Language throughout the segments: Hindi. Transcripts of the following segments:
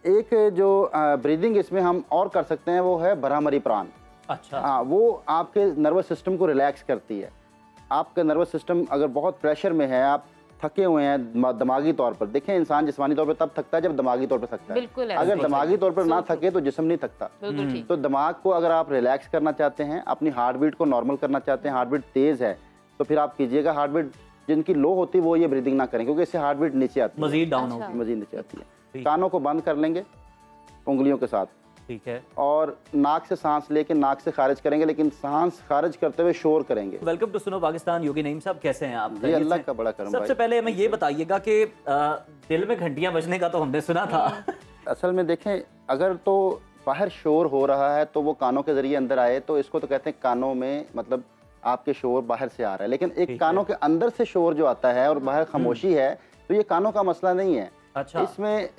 एक जो ब्रीदिंग इसमें हम और कर सकते हैं वो है भ्रामरी प्राण। अच्छा। हाँ, वो आपके नर्वस सिस्टम को रिलैक्स करती है। आपका नर्वस सिस्टम अगर बहुत प्रेशर में है, आप थके हुए हैं दिमागी तौर पर, देखें इंसान जिस्मानी तौर पर तब थकता है जब दिमागी तौर पर थकता है। बिल्कुल है, अगर दिमागी तौर पर ना थके तो जिस्म नहीं थकता। बिल्कुल ठीक। तो दिमाग को अगर आप रिलैक्स करना चाहते हैं, अपनी हार्ट बीट को नॉर्मल करना चाहते हैं, हार्ट बीट तेज है तो फिर आप कीजिएगा। हार्ट बीट जिनकी लो होती है वो ये ब्रीदिंग ना करें, क्योंकि इससे हार्ट बीट नीचे आती है, मजीद डाउन अच्छा। होगी। मजीद नीचे आती है। कानों को बंद कर लेंगे उंगलियों के साथ, ठीक है। और नाक से सांस लेके नाक से खारिज करेंगे, लेकिन सांस खारिज करते हुए शोर करेंगे। वेलकम टू सुनो पाकिस्तान। योगी नईम साहब, कैसे हैं आप? ये अल्लाह का बड़ा करम सबसे भाई। पहले हमें ये बताइएगा कि दिल में घंटियां बजने का तो हमने सुना था। असल में देखें, अगर तो बाहर शोर हो रहा है तो वो कानों के जरिए अंदर आए तो इसको तो कहते हैं कानों में, मतलब आपके शोर बाहर से आ रहा है। लेकिन एक कानों के अंदर से शोर जो आता है और बाहर खामोशी है, तो ये कानों का मसला नहीं है। अच्छा।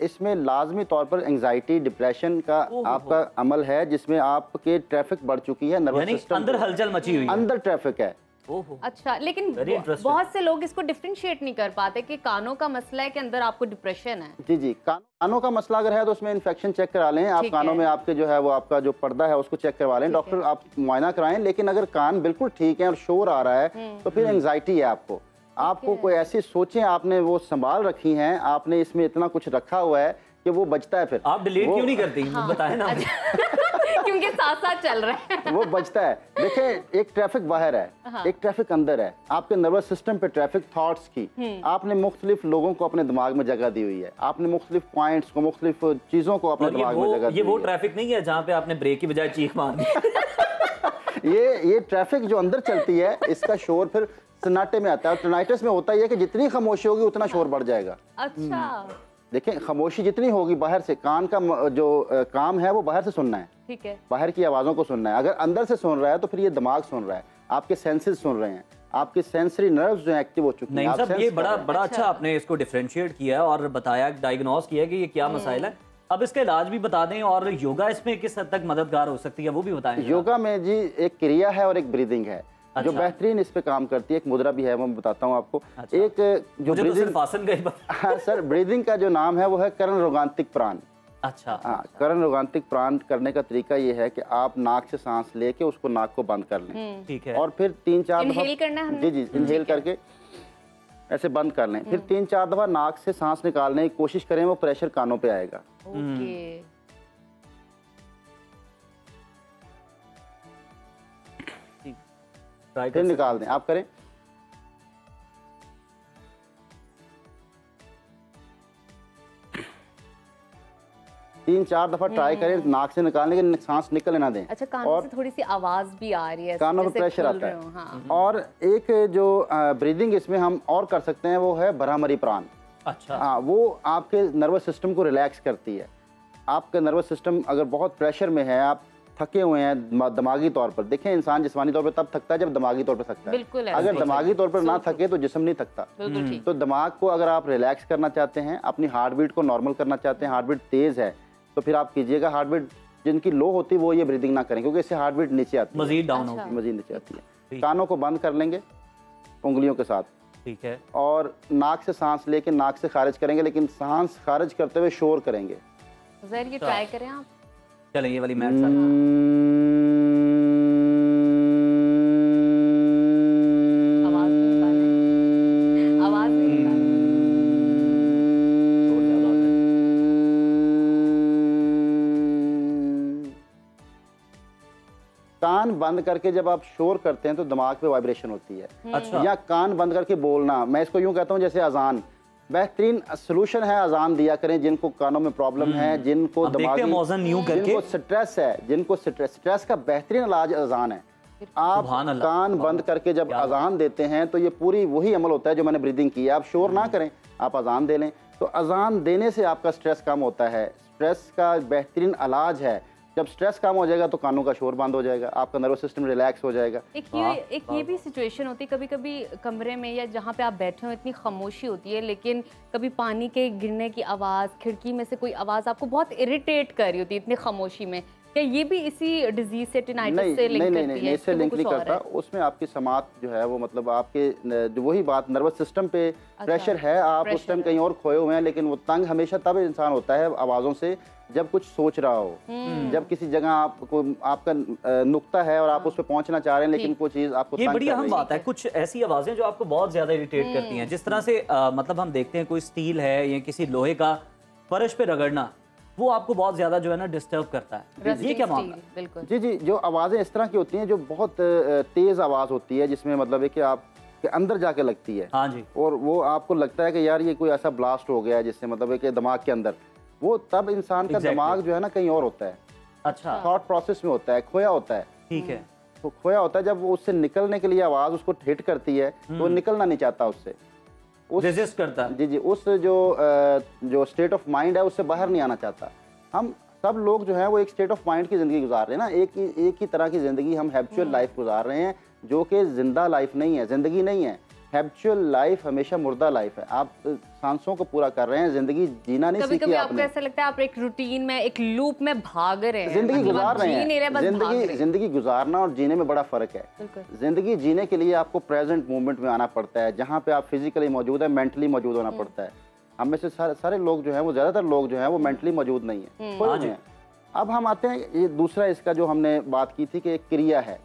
इसमें लाजमी तौर पर एंजाइटी, डिप्रेशन का आपका अमल है, जिसमें आपके ट्रैफिक बढ़ चुकी है, नर्वस सिस्टम अंदर हलचल मची हुई है, अंदर ट्रैफिक है। ओहो। अच्छा, लेकिन बहुत से लोग इसको डिफरेंशिएट नहीं कर पाते कि कानों का मसला है कि अंदर आपको डिप्रेशन है। जी जी, कानों का मसला अगर है तो उसमें इन्फेक्शन चेक करा लें आप। कानों में आपके जो है वो आपका जो पर्दा है उसको चेक करवा लें, डॉक्टर आप मुआयना कराएं। लेकिन अगर कान बिल्कुल ठीक है और शोर आ रहा है तो फिर एंजाइटी है आपको कोई ऐसी सोचें आपने वो संभाल रखी हैं, आपने इसमें इतना कुछ रखा हुआ है कि वो बचता है। फिर आप डिलीट क्यों नहीं करती? हाँ। बताएं ना। क्योंकि साथ साथ चल रहे हैं। वो बचता है। देखें, एक ट्रैफिक बाहर है, एक ट्रैफिक अंदर है। आपके नर्वस सिस्टम पे ट्रैफिक थॉट्स की आपने मुख्तलिफ लोगों को अपने दिमाग में जगह दी हुई है, आपने मुख्तलिफ पॉइंट्स को, मुख्तलिफ चीजों को अपने दिमाग में जगह दी। ये वो ट्रैफिक नहीं है जहाँ पे आपने ब्रेक की बजाय चीख मार दी। ये ट्रैफिक जो अंदर चलती है, इसका शोर फिर सन्नाटे में आता है। टनाइटिस में होता है कि जितनी खामोशी होगी उतना शोर बढ़ जाएगा। अच्छा। देखें, खामोशी जितनी होगी बाहर से, कान का जो काम है वो बाहर से सुनना है, ठीक है, बाहर की आवाज़ों को सुनना है। अगर अंदर से सुन रहा है तो फिर ये दिमाग सुन रहा है, आपके सेंसेस सुन रहे हैं, आपके सेंसरी नर्व्स जो एक्टिव हो चुके हैं। नहीं साहब, ये बड़ा अच्छा आपने इसको डिफरेंशिएट किया है और बताया, डायग्नोस किया कि ये क्या मसाइल है। अब इसका इलाज भी बता दें, और योगा इसमें किस हद तक मददगार हो सकती है वो भी बताएं। योगा में जी एक क्रिया है और एक ब्रीदिंग है। जो बेहतरीन इस पे काम करती है। एक मुद्रा भी है, वो मैं बताता हूँ आपको। एक जो ब्रीदिंग आसन का हाँ सर, ब्रीदिंग का जो नाम है वो है कर्ण रोगांतिक प्राण। अच्छा। हाँ, कर्ण रोगांतिक प्राण करने का तरीका ये है कि आप नाक से सांस लेके उसको नाक को बंद कर लें, ठीक है, और फिर 3-4 दफा इनहेल करना है। जी इनहेल करके ऐसे बंद कर लें, फिर 3-4 दफा नाक से सांस निकालने की कोशिश करें, वो प्रेशर कानों पे आएगा। ओके। फिर निकाल दें, आप करें। तीन चार दफा ट्राई करें नाक से निकालने की, सांस निकलने ना दें। अच्छा, कानों से थोड़ी सी आवाज भी आ रही है, कानों में प्रेशर आता है। हाँ। और एक जो ब्रीदिंग इसमें हम और कर सकते हैं वो है भ्रामरी प्राण। अच्छा। हाँ, वो आपके नर्वस सिस्टम को रिलैक्स करती है। आपका नर्वस सिस्टम अगर बहुत प्रेशर में है, आप थके हुए हैं दिमागी तौर पर, देखें इंसान जिस्मानी तौर पर तब थकता है जब दिमागी तौर पर थकता है। बिल्कुल है। अगर दिमागी तौर पर ना थके तो जिस्म नहीं थकता। बिल्कुल ठीक। तो दिमाग को अगर आप रिलैक्स करना चाहते हैं, अपनी हार्ट बीट को नॉर्मल करना चाहते हैं, हार्ट बीट तेज है तो फिर आप कीजिएगा। हार्ट बीट जिनकी लो होती है वो ये ब्रीदिंग ना करें, क्योंकि इससे हार्ट बीट नीचे आती है, मजीद डाउन होगी, मजीद नीचे आती है। कानों को बंद कर लेंगे उंगलियों के साथ, ठीक है, और नाक से सांस लेके नाक से खारिज करेंगे, लेकिन सांस खारिज करते हुए शोर करेंगे। ज़रा ये ट्राई करें आप। चलें ये वाली मैट आवाज नहीं निकालें, आवाज नहीं निकालें। कान बंद करके जब आप शोर करते हैं तो दिमाग पे वाइब्रेशन होती है। अच्छा। या कान बंद करके बोलना, मैं इसको यूं कहता हूं जैसे अजान, बेहतरीन सोल्यूशन है। अजान दिया करें जिनको कानों में प्रॉब्लम है, जिनको जिनको स्ट्रेस है, जिनको स्ट्रेस का बेहतरीन इलाज अजान है। आप कान बंद करके जब अजान देते हैं तो ये पूरी वही अमल होता है जो मैंने ब्रीदिंग की है। आप शोर ना करें, आप अजान दे लें, तो अजान देने से आपका स्ट्रेस कम होता है। स्ट्रेस का बेहतरीन इलाज है। जब स्ट्रेस कम हो जाएगा तो कानों का शोर बंद हो जाएगा, आपका नर्वस सिस्टम रिलैक्स हो जाएगा। एक ये भी सिचुएशन होती है कभी कभी कमरे में या जहाँ पे आप बैठे हो इतनी खामोशी होती है, लेकिन कभी पानी के गिरने की आवाज़, खिड़की में से कोई आवाज़ आपको बहुत इरिटेट कर रही होती है इतनी खामोशी में, क्या ये भी इसी डिजीज से, टिनाइटिस से लिंक करती है? नहीं, इससे लिंक नहीं करता। उसमें आपकी समात जो है वो मतलब आपके जो वही बात नर्वस सिस्टम पे प्रेशर है, आप उस टाइम कहीं और खोए हुए हैं, लेकिन वो तंग हमेशा तब इंसान होता है आवाज़ों से जब कुछ सोच रहा हो, जब किसी जगह आपको आपका नुक्ता है और आप उस पर पहुंचना चाह रहे हैं लेकिन कोई चीज़ आपको ये बड़ी अहम बात है। कुछ ऐसी आवाज़ें जो आपको बहुत ज़्यादा इरिटेट करती हैं, जिस तरह से मतलब हम देखते हैं कोई स्टील है या किसी लोहे का फर्श पे रगड़ना, वो आपको बहुत ज्यादा जो है ना डिस्टर्ब करता है। ये क्या मामला? बिल्कुल जी जी, जो आवाज़ें इस तरह की होती हैं जो बहुत तेज़ आवाज़ होती है, जिसमें मतलब है कि आप के अंदर जाके लगती है। हाँ जी। और वो आपको लगता है कि यार ये कोई ऐसा ब्लास्ट हो गया है जिससे मतलब है कि दिमाग के अंदर, वो तब इंसान का दिमाग जो है ना कहीं और होता है। अच्छा। थॉट प्रोसेस में होता है, खोया होता है। ठीक है। तो खोया होता है, जब वो उससे निकलने के लिए आवाज़ उसको हिट करती है तो वो निकलना नहीं चाहता उससे, रेजिस्ट करता है। जी जी, उस जो स्टेट ऑफ माइंड है उससे बाहर नहीं आना चाहता। हम सब लोग जो है वो एक स्टेट ऑफ माइंड की ज़िंदगी गुजार रहे हैं ना, एक ही तरह की ज़िंदगी हम हैबिचुअल लाइफ गुजार रहे हैं, जो कि जिंदा लाइफ नहीं है, ज़िंदगी नहीं है। हैबिचुअल लाइफ हमेशा मुर्दा लाइफ है। आप सांसों को पूरा कर रहे हैं, जिंदगी जीना नहीं सीखी आपने। आपको ऐसा लगता है आप एक रूटीन में, एक लूप में भाग रहे हैं, जिंदगी गुजार रहे हैं। जिंदगी गुजारना और जीने में बड़ा फर्क है। जिंदगी जीने के लिए आपको प्रेजेंट मोमेंट में आना पड़ता है, जहाँ पे आप फिजिकली मौजूद है, मेंटली मौजूद होना पड़ता है। हम में से सारे लोग जो हैं वो, ज़्यादातर लोग जो हैं वो मेंटली मौजूद नहीं है, खोए हुए हैं। अब हम आते हैं ये दूसरा, इसका जो हमने बात की थी कि एक क्रिया है,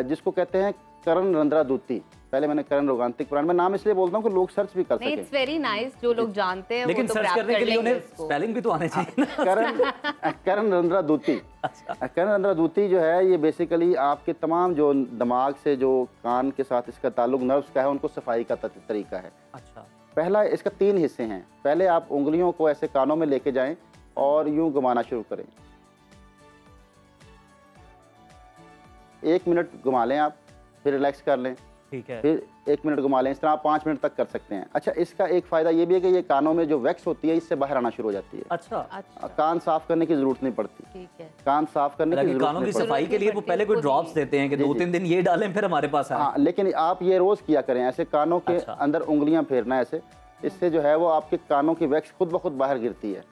जिसको कहते हैं करण रंध्रा दूती। पहले मैंने करण रोगांतिक पुराण में नाम इसलिए बोलता हूँ कि लोग सर्च भी कर सकें। इट्स वेरी नाइस, जो लोग जानते हैं लेकिन वो तो सर्च करने के लिए उन्हें स्पेलिंग भी तो आने चाहिए ना। करण रंध्रा दूती। करण रंध्रा दूती जो है ये बेसिकली आपके तमाम जो दिमाग से जो कान के साथ इसका ताल्लुक नर्व्स का है, उनको सफाई का तरीका है। अच्छा। पहला, इसका 3 हिस्से हैं। पहले आप उंगलियों को ऐसे कानों में लेके जाएं और यूं घुमाना शुरू करें। 1 मिनट घुमा लें आप, फिर रिलैक्स कर लें, ठीक है, फिर 1 मिनट घुमा लें। इस तरह आप 5 मिनट तक कर सकते हैं। अच्छा, इसका एक फ़ायदा ये भी है कि ये कानों में जो वैक्स होती है इससे बाहर आना शुरू हो जाती है। अच्छा। कान साफ करने की जरूरत नहीं पड़ती। ठीक है। कान साफ करने की जरूरत कानों की सफाई के लिए वो पहले कोई ड्रॉप्स देते हैं कि 2-3 दिन ये डालें फिर हमारे पास आए। हाँ, लेकिन आप ये रोज़ किया करें, ऐसे कानों के अंदर उंगलियां फेरना ऐसे। इससे जो है वो आपके कानों की वैक्स खुद ब खुद बाहर गिरती है,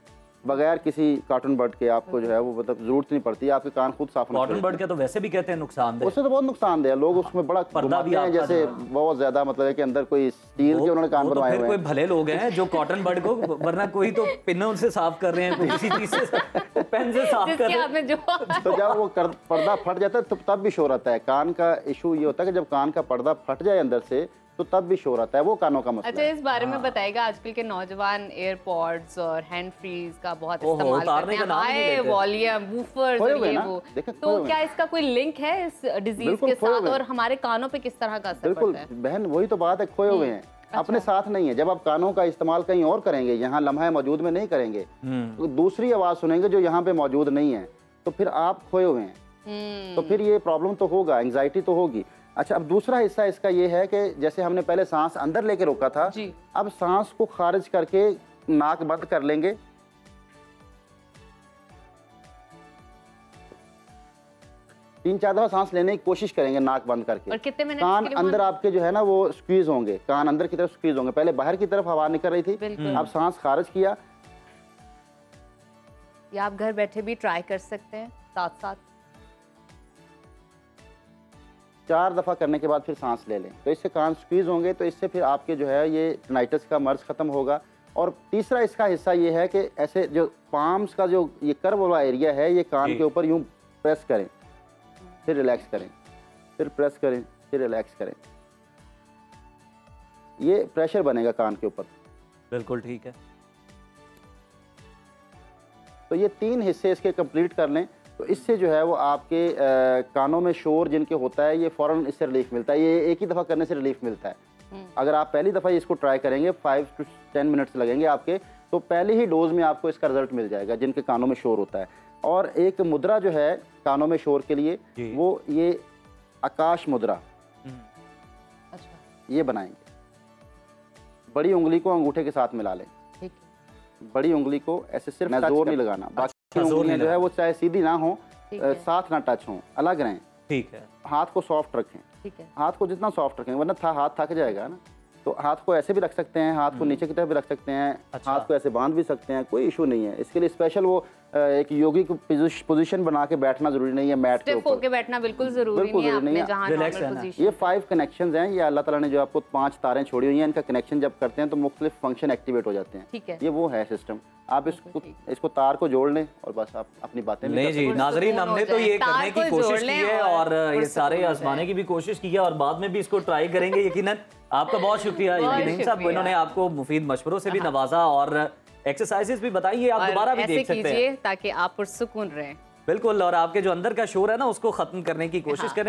बगैर किसी कॉटन बड के। आपको जो है वो मतलब जरूरत नहीं पड़ती, आपके कान खुद साफ होना। कॉटन बड के तो वैसे भी कहते हैं नुकसानदेह, उससे तो बहुत नुकसानदेह है। लोग उसमें बड़ा पर्दा भी हैं, जैसे बहुत ज्यादा मतलब है कि अंदर कोई स्टील के उन्होंने कान बनवाए हुए हैं। कोई भले लोग हैं जो कॉटन बड को, वरना कोई तो पिनों से साफ कर रहे हैं, कोई किसी चीज से पेन से साफ कर रहे हैं। तो जब वो पर्दा फट जाता है तो तब भी शोर आता है। कान का इशू ये होता है कि जब कान का पर्दा फट जाए अंदर से तो तब भी शोर आता है, वो कानों का मसला। अच्छा, इस बारे में बताएगा, आजकल के नौजवान एयरपॉड्स और हैंड फ्रीज का बहुत इस्तेमाल करते हैं, हाई वॉल्यूम वूफर्स और ये वो, तो क्या इसका कोई लिंक है इस डिजीज के साथ और हमारे कानों पे किस तरह का असर पड़ता है? बिल्कुल बहन, वही तो बात है, खोए हुए हैं। अपने साथ नहीं है। जब आप कानों का इस्तेमाल कहीं और करेंगे, यहाँ लम्हा मौजूद में नहीं करेंगे, तो दूसरी आवाज सुनेंगे जो यहाँ पे मौजूद नहीं है, तो फिर आप खोए हुए हैं। तो फिर ये प्रॉब्लम तो होगा, एंग्जाइटी तो होगी। अच्छा, अब दूसरा हिस्सा इसका ये है कि जैसे हमने पहले सांस अंदर लेके रोका था, अब सांस को खारिज करके नाक बंद कर लेंगे। तीन चार दफा सांस लेने की कोशिश करेंगे नाक बंद करके। और कितने मिनट? कान अंदर आपके जो है ना वो स्क्वीज होंगे, कान अंदर की तरफ स्क्वीज होंगे। पहले बाहर की तरफ हवा निकल रही थी, अब सांस खारिज किया। या आप घर बैठे भी ट्राई कर सकते हैं साथ साथ। 4 दफा करने के बाद फिर सांस ले लें, तो इससे कान स्क्वीज होंगे, तो इससे फिर आपके जो है ये टिनाइटिस का मर्ज खत्म होगा। और तीसरा इसका हिस्सा ये है कि ऐसे जो पाम्स का जो ये कर्व वाला एरिया है, ये कान के ऊपर यूं प्रेस करें, फिर रिलैक्स करें, फिर प्रेस करें, फिर रिलैक्स करें। ये प्रेशर बनेगा कान के ऊपर। बिल्कुल ठीक है। तो ये 3 हिस्से इसके कंप्लीट कर लें, तो इससे जो है वो आपके कानों में शोर जिनके होता है, ये फ़ौरन इससे रिलीफ मिलता है। ये एक ही दफ़ा करने से रिलीफ मिलता है। अगर आप पहली दफ़ा इसको ट्राई करेंगे, 5 to 10 मिनट्स लगेंगे आपके, तो पहले ही डोज में आपको इसका रिजल्ट मिल जाएगा जिनके कानों में शोर होता है। और एक मुद्रा जो है कानों में शोर के लिए, वो ये आकाश मुद्रा, ये बनाएंगे। बड़ी उंगली को अंगूठे के साथ मिला लें, बड़ी उंगली को ऐसे सिर्फ जोर नहीं लगाना, बाकी उंगलियां जो है वो चाहे सीधी ना हो, साथ ना टच हो, अलग रहें। ठीक है। हाथ को सॉफ्ट रखें, ठीक है। हाथ को जितना सॉफ्ट रखें, वरना हाथ थक जाएगा ना। तो हाथ को ऐसे भी रख सकते हैं, हाथ को नीचे की तरफ भी रख सकते हैं, हाथ को ऐसे बांध भी सकते हैं, कोई इशू नहीं है। इसके लिए स्पेशल वो एक योगी को पोजीशन बना के बैठना जरूरी नहीं है, मैट के ऊपर होके बैठना बिल्कुल जरूरी नहीं है, जहां नॉर्मल पोजीशन। ये 5 कनेक्शंस हैं, ये अल्लाह ताला ने जो आपको 5 तारें छोड़ी हुई हैं, इनका कनेक्शन जब करते हैं तो मुख्तलिफ फंक्शन एक्टिवेट हो जाते हैं। ठीक है, ये वो है सिस्टम। आप इसको तार को जोड़ लें और बस आप अपनी बातें नहीं जी नाजरीन, हमने तो ये करने की कोशिश की है और ये सारे आजमाने की भी कोशिश की है और बाद में भी इसको ट्राई करेंगे यकीनन। आपका बहुत शुक्रिया यकीनन साहब, इन्होंने आपको मुफीद मशवरों से भी नवाजा और एक्सरसाइजेस भी बताइए, आप दोबारा भी देख सकते हैं ताकि आप पुरसुकून रहें। बिल्कुल, और आपके जो अंदर का शोर है ना उसको खत्म करने की कोशिश करें।